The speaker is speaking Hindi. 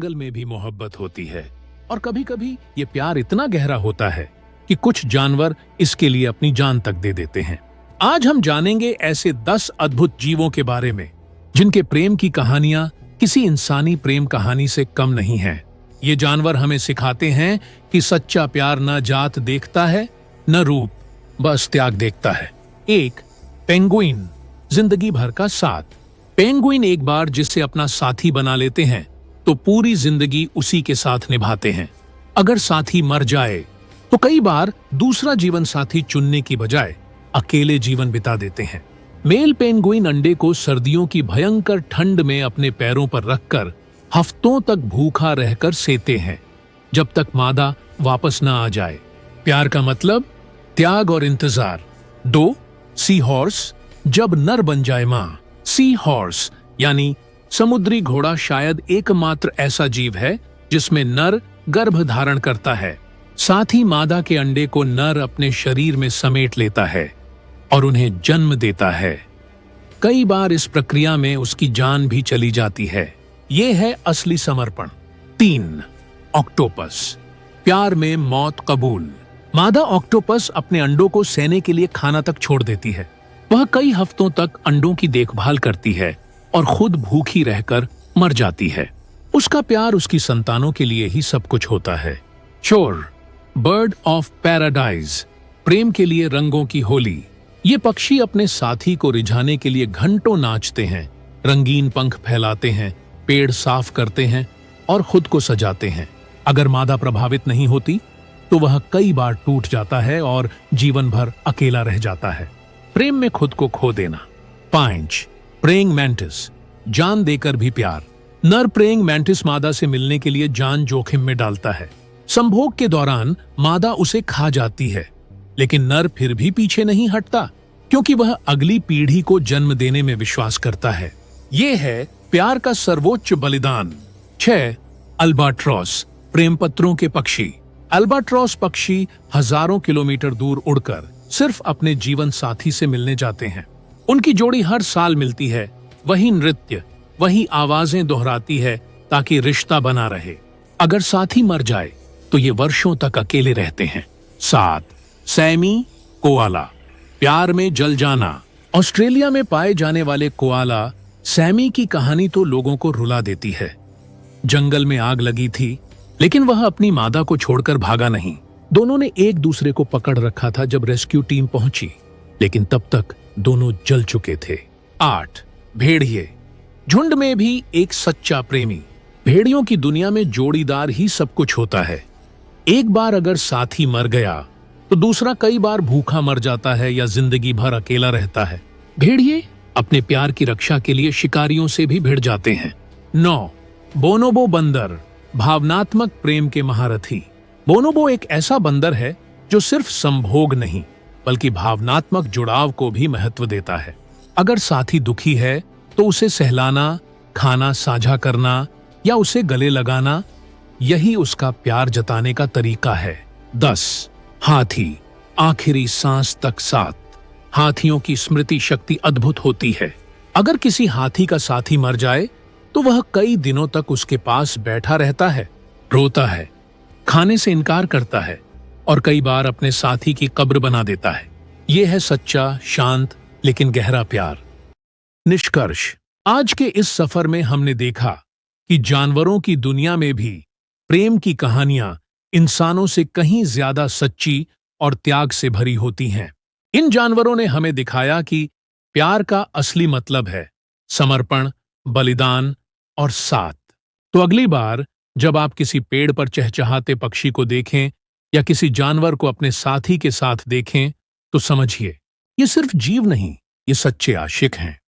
जंगल में भी मोहब्बत होती है और कभी-कभी ये प्यार इतना गहरा होता है कि कुछ जानवर इसके लिए अपनी जान तक दे देते हैं। आज हम जानेंगे ऐसे 10 अद्भुत जीवों के बारे में जिनके प्रेम की कहानियां किसी इंसानी प्रेम कहानी से कम नहीं हैं। ये जानवर हमें सिखाते हैं कि सच्चा प्यार न जात देखता है न रूप, बस त्याग देखता है। 1. पेंगुइन, जिंदगी भर का साथ। पेंगुइन एक बार जिसे अपना साथी बना लेते हैं तो पूरी जिंदगी उसी के साथ निभाते हैं। अगर साथी मर जाए तो कई बार दूसरा जीवन साथी चुनने की बजाय अकेले जीवन बिता देते हैं। मेल पेंगुइन अंडे को सर्दियों की भयंकर ठंड में अपने पैरों पर रखकर हफ्तों तक भूखा रहकर सेते हैं, जब तक मादा वापस न आ जाए। प्यार का मतलब त्याग और इंतजार। 2. सी हॉर्स, जब नर बन जाए मां। सी हॉर्स यानी समुद्री घोड़ा शायद एकमात्र ऐसा जीव है जिसमें नर गर्भ धारण करता है। साथ ही मादा के अंडे को नर अपने शरीर में समेट लेता है और उन्हें जन्म देता है। कई बार इस प्रक्रिया में उसकी जान भी चली जाती है। यह है असली समर्पण। 3. ऑक्टोपस, प्यार में मौत कबूल। मादा ऑक्टोपस अपने अंडों को सेने के लिए खाना तक छोड़ देती है। वह कई हफ्तों तक अंडों की देखभाल करती है और खुद भूखी रहकर मर जाती है। उसका प्यार उसकी संतानों के लिए ही सब कुछ होता है। 4. बर्ड ऑफ पैराडाइज, प्रेम के लिए रंगों की होली। ये पक्षी अपने साथी को रिझाने के लिए घंटों नाचते हैं, रंगीन पंख फैलाते हैं, पेड़ साफ करते हैं और खुद को सजाते हैं। अगर मादा प्रभावित नहीं होती तो वह कई बार टूट जाता है और जीवन भर अकेला रह जाता है। प्रेम में खुद को खो देना। 5. प्रेइंग मैंटिस, जान देकर भी प्यार। नर प्रेइंग मैंटिस मादा से मिलने के लिए जान जोखिम में डालता है। संभोग के दौरान मादा उसे खा जाती है, लेकिन नर फिर भी पीछे नहीं हटता क्योंकि वह अगली पीढ़ी को जन्म देने में विश्वास करता है। यह है प्यार का सर्वोच्च बलिदान। 6. अल्बाट्रॉस, प्रेम पत्रों के पक्षी। अल्बाट्रॉस पक्षी हजारों किलोमीटर दूर उड़कर सिर्फ अपने जीवन साथी से मिलने जाते हैं। उनकी जोड़ी हर साल मिलती है, वही नृत्य, वही आवाजें दोहराती है ताकि रिश्ता बना रहे। अगर साथी मर जाए तो ये वर्षों तक अकेले रहते हैं। 7. सैमी कोआला, प्यार में जल जाना। ऑस्ट्रेलिया में पाए जाने वाले कोआला सैमी की कहानी तो लोगों को रुला देती है। जंगल में आग लगी थी, लेकिन वह अपनी मादा को छोड़कर भागा नहीं। दोनों ने एक दूसरे को पकड़ रखा था जब रेस्क्यू टीम पहुंची, लेकिन तब तक दोनों जल चुके थे। 8. भेड़िए, झुंड में भी एक सच्चा प्रेमी। भेड़ियों की दुनिया में जोड़ीदार ही सब कुछ होता है। एक बार अगर साथी मर गया तो दूसरा कई बार भूखा मर जाता है या जिंदगी भर अकेला रहता है। भेड़िए अपने प्यार की रक्षा के लिए शिकारियों से भी भिड़ जाते हैं। 9. बोनोबो बंदर, भावनात्मक प्रेम के महारथी। बोनोबो एक ऐसा बंदर है जो सिर्फ संभोग नहीं बल्कि भावनात्मक जुड़ाव को भी महत्व देता है। अगर साथी दुखी है तो उसे सहलाना, खाना साझा करना या उसे गले लगाना, यही उसका प्यार जताने का तरीका है। 10. हाथी, आखिरी सांस तक साथ। हाथियों की स्मृति शक्ति अद्भुत होती है। अगर किसी हाथी का साथी मर जाए तो वह कई दिनों तक उसके पास बैठा रहता है, रोता है, खाने से इनकार करता है और कई बार अपने साथी की कब्र बना देता है। यह है सच्चा, शांत लेकिन गहरा प्यार। निष्कर्ष, आज के इस सफर में हमने देखा कि जानवरों की दुनिया में भी प्रेम की कहानियां इंसानों से कहीं ज्यादा सच्ची और त्याग से भरी होती हैं। इन जानवरों ने हमें दिखाया कि प्यार का असली मतलब है समर्पण, बलिदान और साथ। तो अगली बार जब आप किसी पेड़ पर चहचहाते पक्षी को देखें या किसी जानवर को अपने साथी के साथ देखें तो समझिए, ये सिर्फ जीव नहीं, ये सच्चे आशिक हैं।